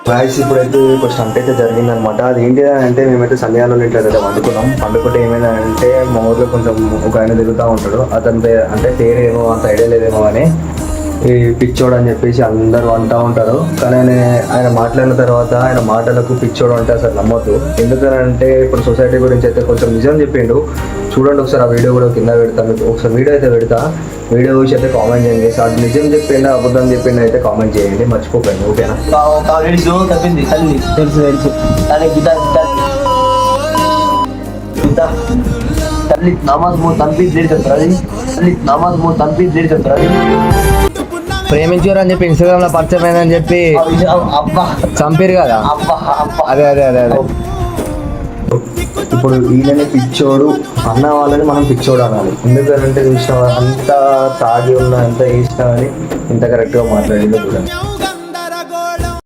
Max ఇప్పుడైతే ఒక stunt అయితే జరిగిందనమాట. అది ఏంటి అంటే మేమైతే సంధ్యాలో ఇంట్లో అయితే పండుకుంటే ఏమైందంటే మా ఊర్లో కొంచెం ఒక ఆయన తిరుగుతూ ఉంటాడు. అతని అంటే పేరేమో అంత ఐడియా లేదేమో అని ఈ పిచ్చోడు అని చెప్పేసి అందరూ అంటూ ఉంటారు. కానీ ఆయన మాట్లాడిన తర్వాత ఆయన మాటలకు పిచ్చోడు అంటే అసలు నమ్మొద్దు. ఎందుకనంటే ఇప్పుడు సొసైటీ గురించి అయితే కొంచెం నిజం చెప్పిండు. చూడండి ఒకసారి ఆ వీడియో కూడా కింద పెడతాను. ఒకసారి వీడియో అయితే పెడతా. వీడియో చూసి అయితే కామెంట్ చేయండి. అది నిజం చెప్పిండా అబద్ధం చెప్పిండా అయితే కామెంట్ చేయండి, మర్చిపోకండి. ఓకేనా? తల్లి నమాజ్ మో తన్పీస్ లేడు చెప్తారు. తల్లి నమాజ్ మో తన్పీస్ లేడు చెప్తారు. ప్రేమించారు అని చెప్పి ఇన్స్టాగ్రామ్ లో పరిచయం అయిందని చెప్పి చంపారు కదా. అదే అదే అదే అదే ఇప్పుడు ఈయననే పిచ్చోడు అన్న వాళ్ళని మనం పిచ్చోడు అనాలి. ఎందుకంటే చూసిన అంత తాగి ఉన్న అంత వేసినా అని ఇంత కరెక్ట్గా మాట్లాడిందో చూడండి.